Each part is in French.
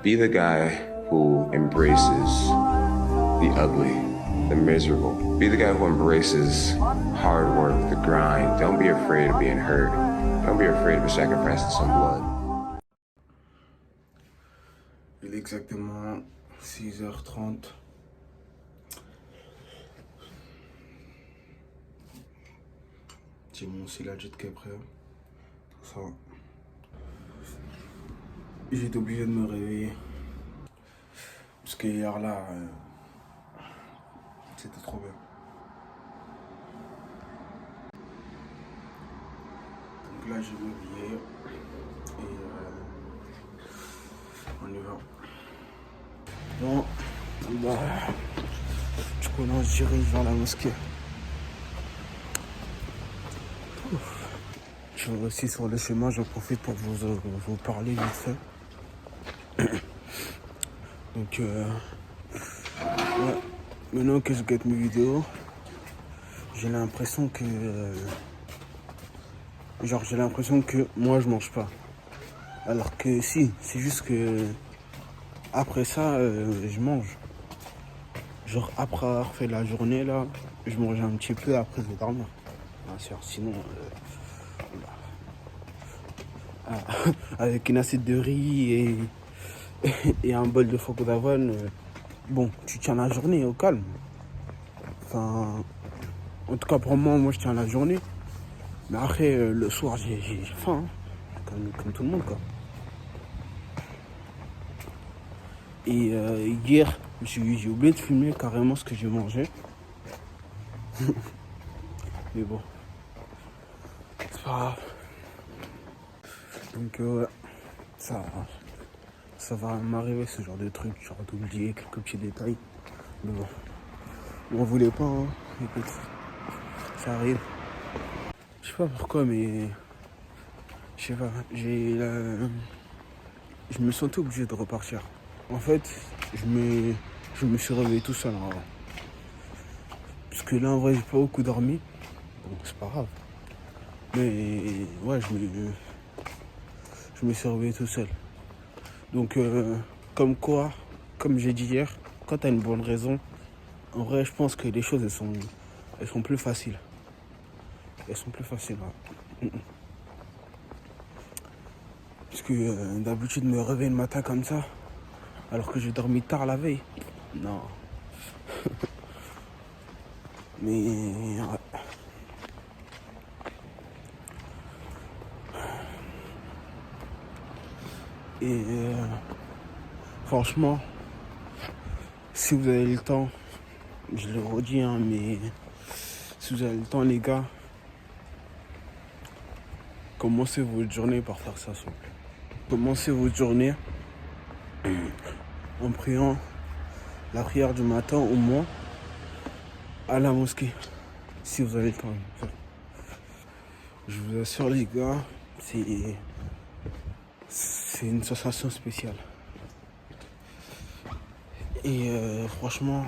Be the guy who embraces the ugly, the miserable. Be the guy who embraces hard work, the grind. Don't be afraid of being hurt. Don't be afraid of sacrificing some blood. Il est exactement 6h30. J'ai mon Silajit qui est prêt. Ça. J'ai été obligé de me réveiller. Parce que hier là, c'était trop bien. Donc là, je vais m'habiller et on y va. Bon, bah, du coup, là, on se dirige vers la mosquée. Je suis aussi sur le chemin, je profite pour vous parler vite fait. Donc, ouais, maintenant que je guette mes vidéos, j'ai l'impression que, j'ai l'impression que moi je mange pas. Alors que si, c'est juste que après ça, je mange. Genre après avoir fait la journée là, je mange un petit peu, après je vais dormir. Bien sûr, sinon, avec une assiette de riz et un bol de foco d'avoine, bon, tu tiens la journée au calme. Enfin, en tout cas pour moi je tiens la journée. Mais après, le soir, j'ai faim, hein, comme tout le monde, quoi. Et hier, j'ai oublié de filmer carrément ce que j'ai mangé. Mais bon, c'est pas grave. Donc ouais, ça va m'arriver ce genre de truc, genre d'oublier quelques petits détails. Mais bon, on voulait pas, hein. Écoute, ça arrive. Je sais pas pourquoi, mais je sais pas, je me sentais obligé de repartir. En fait, je me suis réveillé tout seul en vrai. Parce que là en vrai j'ai pas beaucoup dormi. Bon, c'est pas grave. Mais ouais, je me suis réveillé tout seul. Donc comme quoi, comme j'ai dit hier, quand t'as une bonne raison, en vrai je pense que les choses elles sont plus faciles. Elles sont plus faciles, ouais. Parce que d'habitude me réveiller le matin comme ça, alors que j'ai dormi tard la veille. Non. Mais ouais. Et franchement, si vous avez le temps, je le redis, hein, mais si vous avez le temps les gars, commencez votre journée par faire ça, s'il vous plaît. Commencez votre journée en priant la prière du matin au moins à la mosquée, si vous avez le temps. Je vous assure les gars, c'est une sensation spéciale. Et franchement,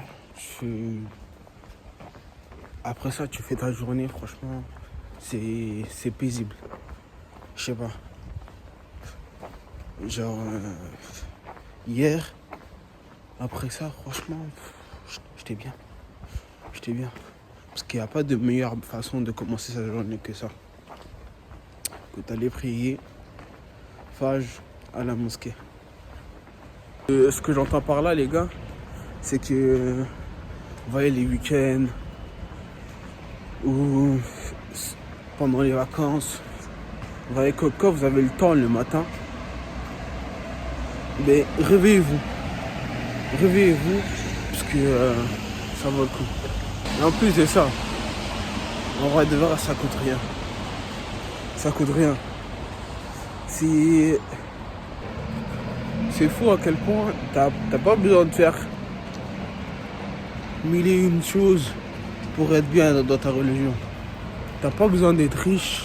après ça tu fais ta journée, franchement, c'est paisible. Je sais pas. Genre hier, après ça, franchement, j'étais bien. J'étais bien. Parce qu'il n'y a pas de meilleure façon de commencer sa journée que ça. Que d'aller prier, Fajr à la mosquée. Ce que j'entends par là, les gars, c'est que, vous voyez, les week-ends, ou pendant les vacances, vous voyez, quand vous avez le temps le matin, mais réveillez-vous. Réveillez-vous, parce que ça vaut le coup. Et en plus de ça, en vrai de vrai, ça coûte rien. Ça coûte rien. C'est fou à quel point t'as pas besoin de faire mille et une choses pour être bien dans ta religion. T'as pas besoin d'être riche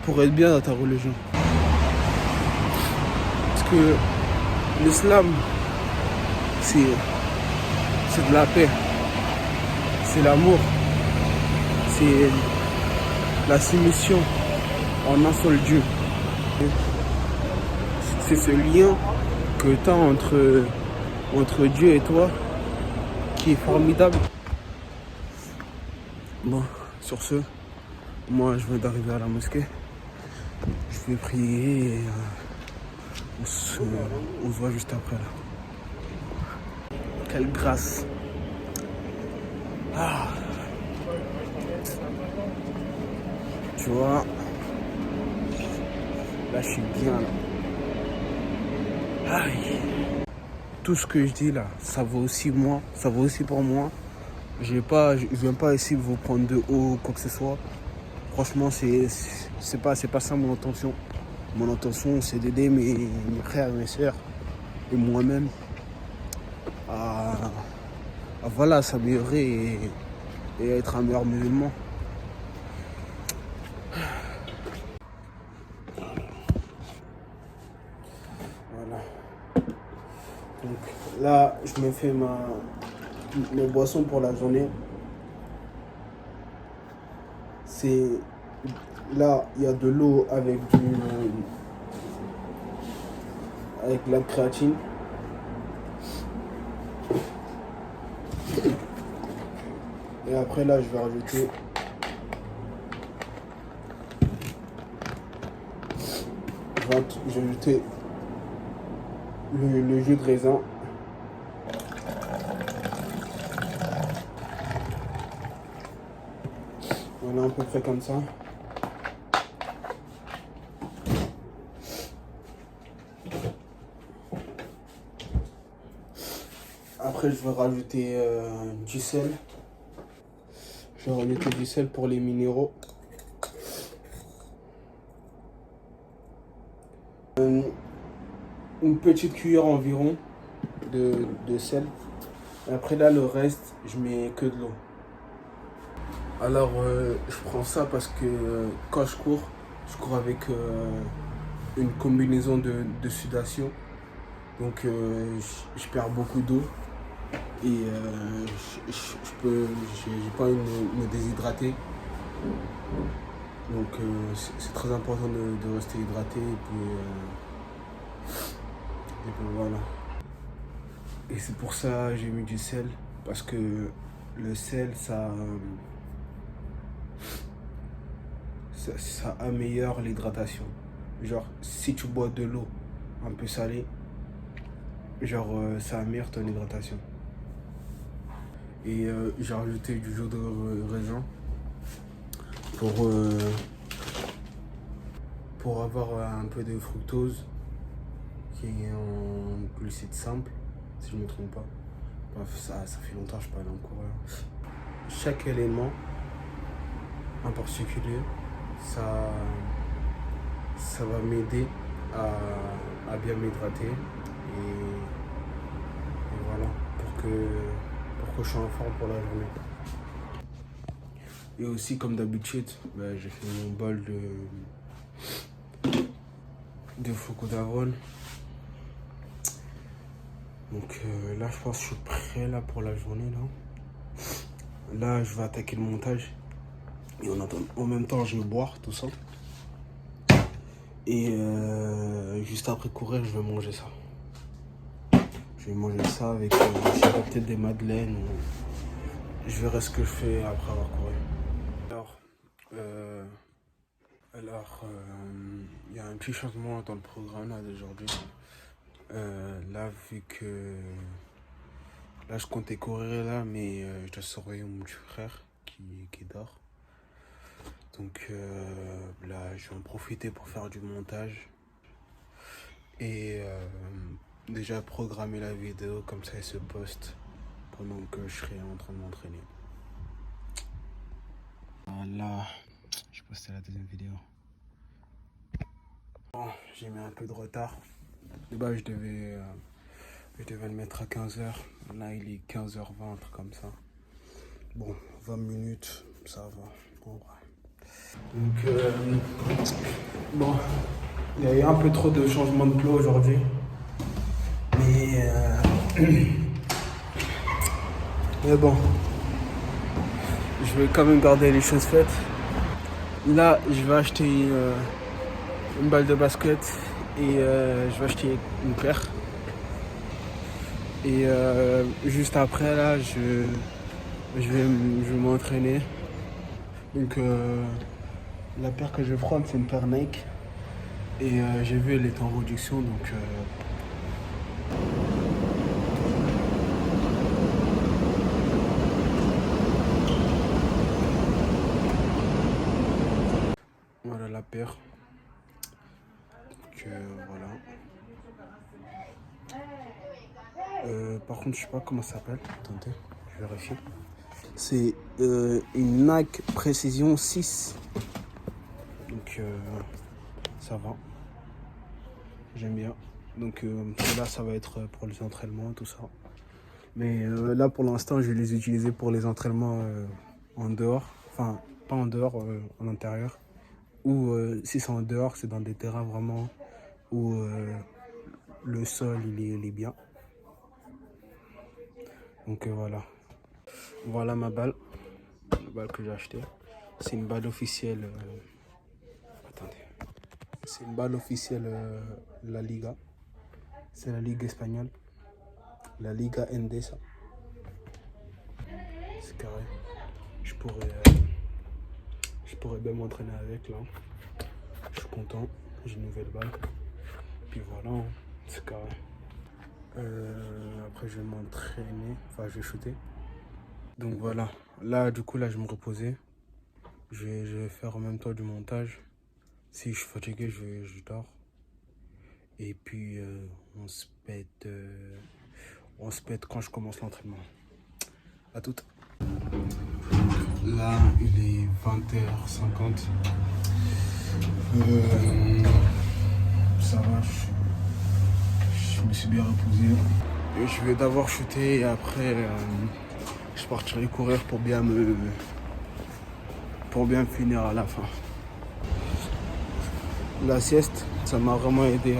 pour être bien dans ta religion. Parce que l'islam, c'est de la paix, c'est l'amour, c'est la soumission en un seul Dieu. C'est ce lien que t'as entre Dieu et toi qui est formidable. Bon, sur ce, moi je viens d'arriver à la mosquée. Je vais prier et on se voit juste après là. Quelle grâce. Ah. Tu vois, là je suis bien là. Aïe. Tout ce que je dis là, ça vaut aussi moi, ça vaut aussi pour moi. Je viens pas essayer de vous prendre de haut ou quoi que ce soit. Franchement, c'est pas ça mon intention. Mon intention, c'est d'aider mes frères et mes sœurs et moi-même à voilà, s'améliorer et être un meilleur musulman. Voilà. Donc là, je me fais mes boissons pour la journée. C'est là, il y a de l'eau avec la créatine. Et après là, je vais rajouter le jus de raisin. Voilà, à peu près comme ça. Après, je vais rajouter du sel. Je vais rajouter du sel pour les minéraux. Une petite cuillère environ de sel. Et après là, le reste, je mets que de l'eau. Alors, je prends ça parce que quand je cours avec une combinaison de sudation. Donc, je perds beaucoup d'eau. Et j'ai pas envie de me déshydrater. Donc c'est très important de rester hydraté et puis voilà. Et c'est pour ça que j'ai mis du sel, parce que le sel ça améliore l'hydratation. Genre si tu bois de l'eau un peu salée, genre ça améliore ton hydratation. Et j'ai rajouté du jus de raisin pour avoir un peu de fructose qui est en glucides simples, si je ne me trompe pas. Bref, ça fait longtemps que je parle en cours. Chaque élément en particulier, ça va m'aider à bien m'hydrater et voilà, pour que je sois en forme pour la journée. Et aussi, comme d'habitude, j'ai fait mon bol de flocons d'avoine. Donc là, je pense que je suis prêt là pour la journée. Là, je vais attaquer le montage. Et en même temps, je vais boire tout ça. Et juste après courir, je vais manger ça. Je vais manger ça avec peut-être des madeleines. Je verrai ce que je fais après avoir couru. Alors, il y a un petit changement dans le programme là d'aujourd'hui. Là, vu que là, je comptais courir là, mais je dois surveiller mon petit frère qui dort. Donc là, je vais en profiter pour faire du montage et déjà programmer la vidéo, comme ça elle se poste pendant que je serai en train de m'entraîner. Voilà, je postais la deuxième vidéo. Bon, j'ai mis un peu de retard. De base, je devais le mettre à 15h. Là, il est 15h20, un truc comme ça. Bon, 20 minutes, ça va. En vrai. Donc, bon, il y a eu un peu trop de changements de plat aujourd'hui. Mais bon, je vais quand même garder les choses faites. Là, je vais acheter une balle de basket et je vais acheter une paire. Et juste après, là, je vais m'entraîner. Donc, la paire que je vais prendre, c'est une paire Nike. Et j'ai vu, elle est en réduction, donc... Voilà la paire. Donc, voilà. Par contre, je sais pas comment ça s'appelle. Attendez, je vérifie. C'est une Nike Précision 6. Donc, ça va. J'aime bien. Donc, là, ça va être pour les entraînements, tout ça. Mais là, pour l'instant, je vais les utiliser pour les entraînements en dehors. Enfin, pas en dehors, en intérieur. Ou si c'est en dehors, c'est dans des terrains vraiment où le sol, il est bien. Donc, voilà. Voilà ma balle. La balle que j'ai achetée. C'est une balle officielle. Attendez. C'est une balle officielle La Liga. C'est la Ligue espagnole. La Liga Endesa. C'est carré. Je pourrais bien m'entraîner avec là. Je suis content. J'ai une nouvelle balle. Puis voilà, hein. C'est carré. Après je vais m'entraîner. Enfin je vais shooter. Donc voilà. Là du coup là je vais me reposer. Je vais faire en même temps du montage. Si je suis fatigué, je dors. Et puis on se pète quand je commence l'entraînement. À toute. Là, il est 20h50. Ça va, je me suis bien reposé. Et je vais d'abord shooter et après je partirai courir pour bien finir à la fin. La sieste, ça m'a vraiment aidé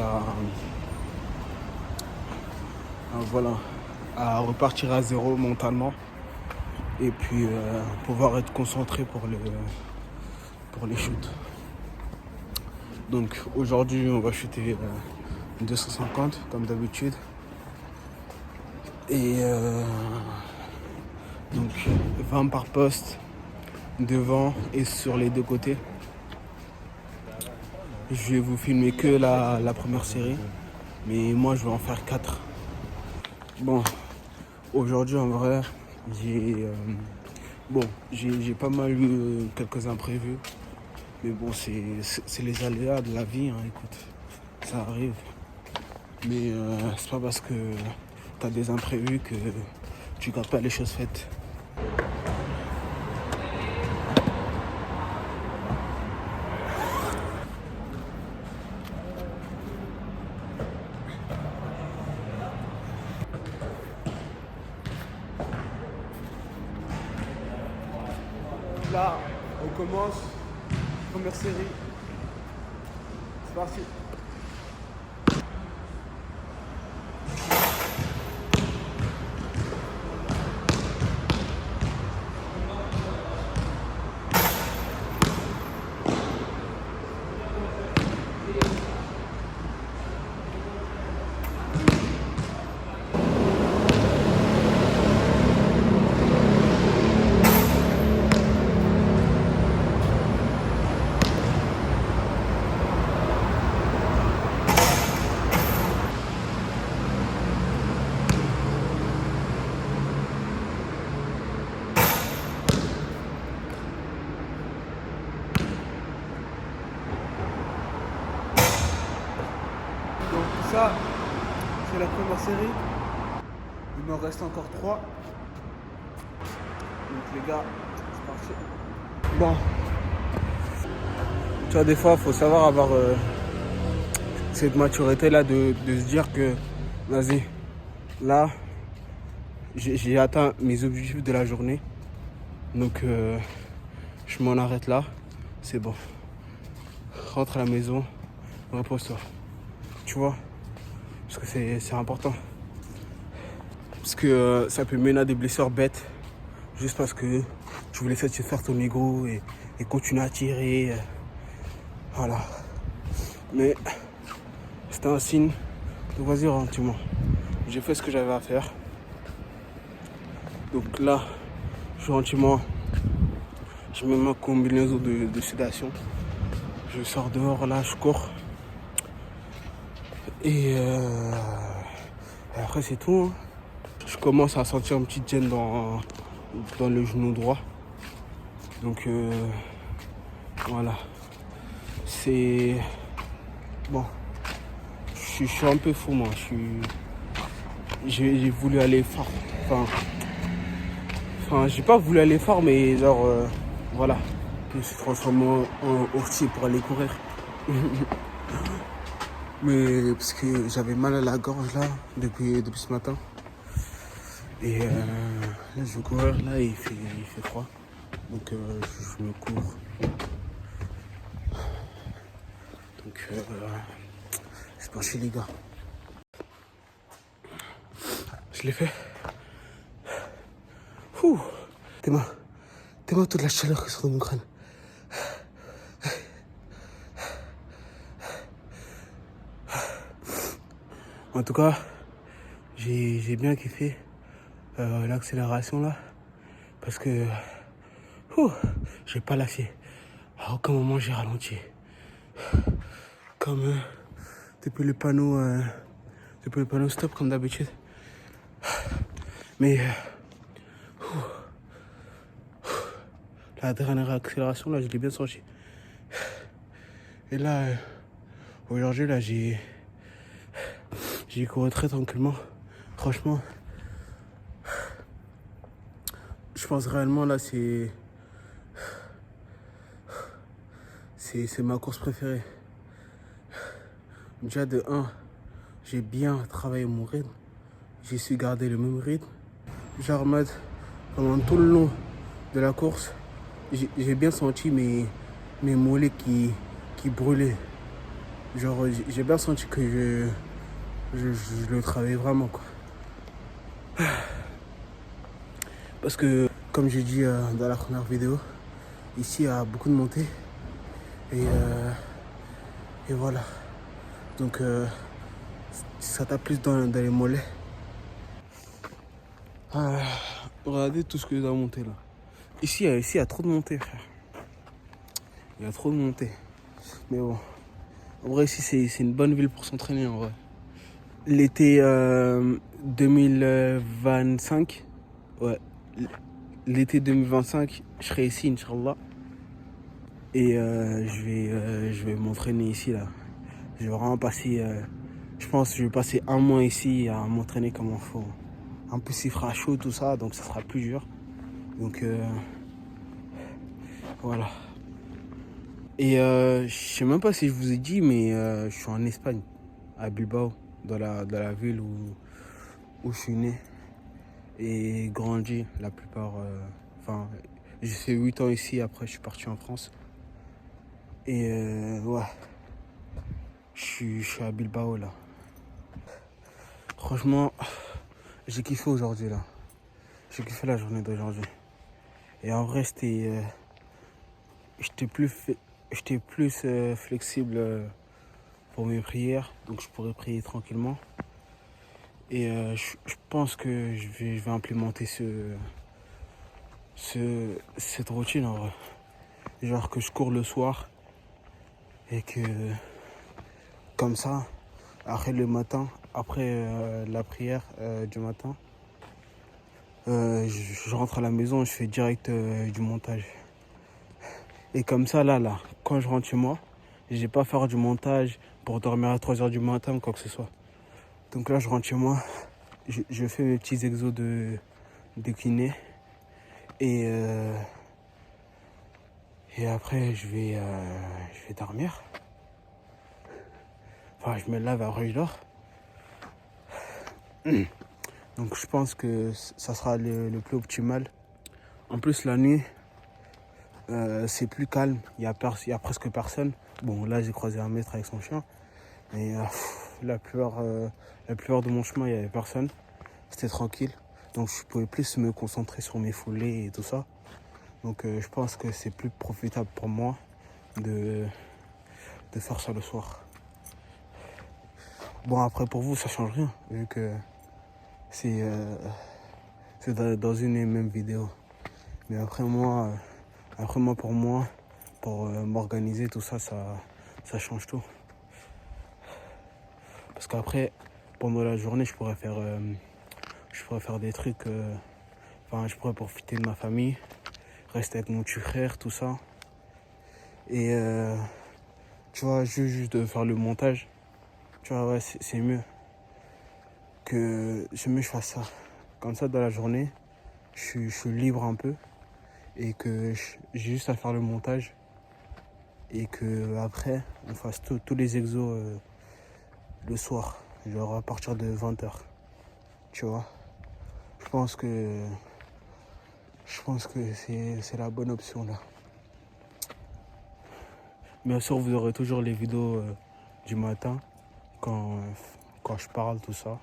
à repartir à zéro mentalement et puis pouvoir être concentré pour les shoots. Donc aujourd'hui on va shooter 250 comme d'habitude et donc 20 par poste devant et sur les deux côtés. Je vais vous filmer que la première série, mais moi je vais en faire 4. Bon, aujourd'hui en vrai, j'ai pas mal eu quelques imprévus, mais bon, c'est les aléas de la vie, hein, écoute, ça arrive. Mais c'est pas parce que t'as des imprévus que tu gardes pas les choses faites. Là, on commence. Première série. C'est parti. Donc ça, c'est la première série. Il m'en reste encore 3. Donc les gars, c'est parti. Bon. Tu vois, des fois, il faut savoir avoir cette maturité-là de se dire que, vas-y, là, j'ai atteint mes objectifs de la journée. Donc, je m'en arrête là. C'est bon. Rentre à la maison, repose-toi. Tu vois, parce que c'est important. Parce que ça peut mener à des blessures bêtes. Juste parce que tu voulais satisfaire ton ego et continuer à tirer. Voilà. Mais c'était un signe de vas-y, rentre, j'ai fait ce que j'avais à faire. Donc là, gentiment, je mets ma combinaison de sédation. Je sors dehors, là, je cours. Et après, c'est tout. Hein. Je commence à sentir une petite gêne dans le genou droit. Donc voilà. C'est... Bon. Je suis un peu fou, moi. J'ai voulu aller fort. Enfin, j'ai pas voulu aller fort, mais genre... voilà. Je me suis transformé en ourtier pour aller courir. Mais parce que j'avais mal à la gorge, là, depuis ce matin. Et là, je vais courir, là, il fait froid. Donc, je me cours. Donc, c'est parti, les gars. Je l'ai fait. Ouh. T'es-moi toute la chaleur qui sort de mon crâne. En tout cas, j'ai bien kiffé l'accélération là. Parce que j'ai pas lâché. À aucun moment j'ai ralenti. Comme depuis le panneau stop comme d'habitude. Mais la dernière accélération là, je l'ai bien senti. Et là, aujourd'hui là, j'ai couru très tranquillement. Franchement, je pense réellement là, c'est ma course préférée. Déjà de 1, j'ai bien travaillé mon rythme. J'ai su garder le même rythme. Genre en mode, pendant tout le long de la course, j'ai bien senti mes mollets qui brûlaient. Genre j'ai bien senti que je le travaillais vraiment, quoi. Parce que, comme j'ai dit dans la première vidéo, ici il y a beaucoup de montées. Et voilà. Donc ça tape plus dans les mollets. Regardez tout ce que j'ai à monter là. Ici, il y a trop de montées, frère. Il y a trop de montées. Mais bon. En vrai, ici, c'est une bonne ville pour s'entraîner, en vrai. L'été 2025, ouais. L'été 2025, je serai ici, Inch'Allah. Et je vais m'entraîner ici, là. Je vais vraiment passer... je pense que je vais passer un mois ici à m'entraîner comme il faut. En plus, il fera chaud, tout ça, donc ça sera plus dur. Donc, voilà. Et je sais même pas si je vous ai dit, mais je suis en Espagne, à Bilbao, dans la ville où je suis né et grandi la plupart. Enfin, j'ai fait 8 ans ici, après je suis parti en France. Et ouais, je suis à Bilbao là. Franchement, j'ai kiffé aujourd'hui là. J'ai kiffé la journée d'aujourd'hui. Et en vrai, j'étais plus flexible pour mes prières, donc je pourrais prier tranquillement. Et je pense que je vais implémenter cette routine en vrai. Genre que je cours le soir et que comme ça, après le matin, après la prière du matin, je rentre à la maison et je fais direct du montage. Et comme ça, là, quand je rentre chez moi, j'ai pas à faire du montage pour dormir à 3h du matin ou quoi que ce soit. Donc là, je rentre chez moi, je fais mes petits exos de kiné. Et après, je vais dormir. Enfin, je me lave, après je dors. Donc je pense que ça sera le plus optimal. En plus, la nuit, c'est plus calme. Il y a presque personne. Bon, là, j'ai croisé un maître avec son chien. Mais la plupart de mon chemin, il n'y avait personne. C'était tranquille. Donc je pouvais plus me concentrer sur mes foulées et tout ça. Donc je pense que c'est plus profitable pour moi de faire ça le soir. Bon, après pour vous, ça change rien. Vu que c'est dans une et même vidéo. Mais après moi, pour m'organiser, tout ça, ça change tout. Parce qu'après, pendant la journée, je pourrais faire des trucs. Je pourrais profiter de ma famille, rester avec mon petit frère, tout ça. Et tu vois, juste de faire le montage, tu vois, ouais, c'est mieux. C'est mieux que je fasse ça. Comme ça, dans la journée, je suis libre un peu et que j'ai juste à faire le montage et que après on fasse tous les exos le soir, genre à partir de 20h. Tu vois, je pense que c'est la bonne option là. Bien sûr, vous aurez toujours les vidéos du matin quand je parle, tout ça.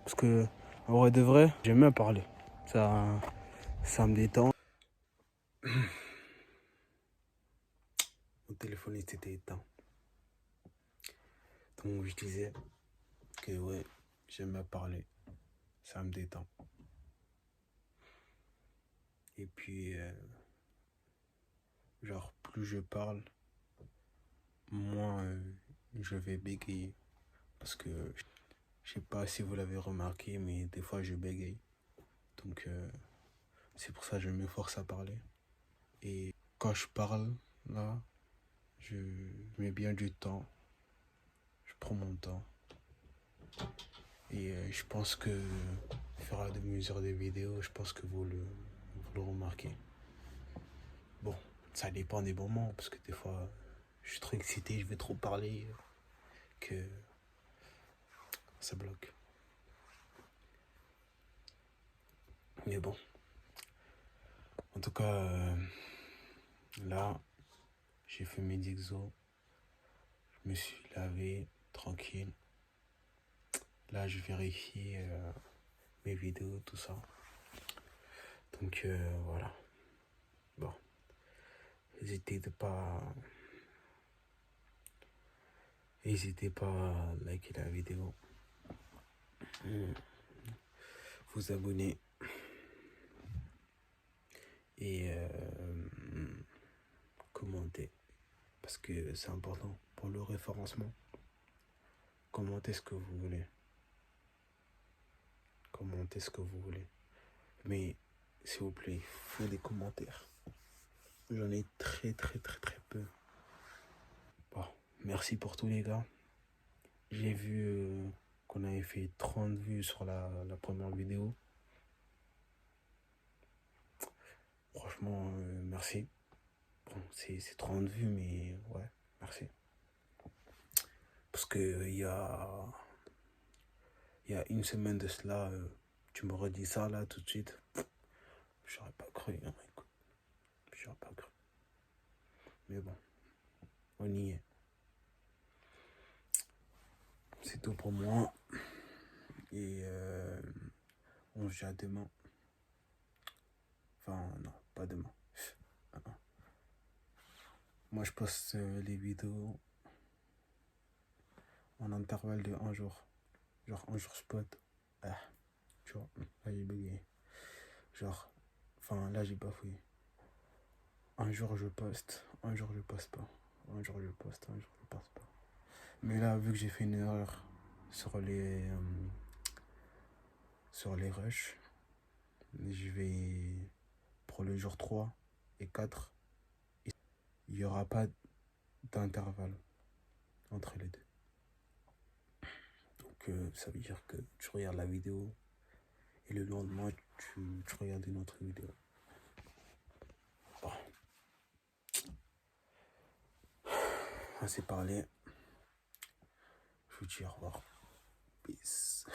Parce que, en vrai de vrai, j'aime bien parler. Ça me détend. Mon téléphone était éteint. Donc je disais que ouais, j'aime bien parler. Ça me détend. Et puis, genre, plus je parle, moins je vais bégayer. Parce que, je sais pas si vous l'avez remarqué, mais des fois je bégaye. Donc, c'est pour ça que je m'efforce à parler. Et quand je parle, là, je mets bien du temps. Je prends mon temps. Et je pense que, au fur et à mesure des vidéos, je pense que vous le remarquez. Bon, ça dépend des moments, parce que des fois, je suis trop excité, je vais trop parler, que ça bloque. Mais bon. En tout cas, là, j'ai fait mes exos. Je me suis lavé, tranquille. Là, je vérifie mes vidéos, tout ça. Donc, voilà. Bon. N'hésitez pas à liker la vidéo. Vous abonner. Et commenter. Parce que c'est important pour le référencement. Commentez ce que vous voulez. Commentez ce que vous voulez. Mais, s'il vous plaît, il faut des commentaires. J'en ai très peu. Bon, merci pour tous les gars. J'ai vu qu'on avait fait 30 vues sur la première vidéo. Franchement, merci. Bon, c'est 30 vues, mais ouais, merci. Parce que il y a une semaine de cela, tu m'aurais dit ça là tout de suite. J'aurais pas cru, hein, écoute. J'aurais pas cru. Mais bon, on y est. C'est tout pour moi. Et on se dit à demain. Enfin, non, pas demain. Moi, je poste les vidéos en intervalle de 1 jour. Genre, 1 jour spot. Ah, tu vois, là, j'ai bégayé. Genre, là, j'ai bafouillé. 1 jour, je poste. 1 jour, je poste pas. 1 jour, je poste. 1 jour, je poste pas. Mais là, vu que j'ai fait une erreur sur les rushs, je vais, pour le jour 3 et 4, il n'y aura pas d'intervalle entre les deux. Donc ça veut dire que tu regardes la vidéo et le lendemain tu regardes une autre vidéo. Bon. Assez parlé. Je vous dis au revoir. Peace.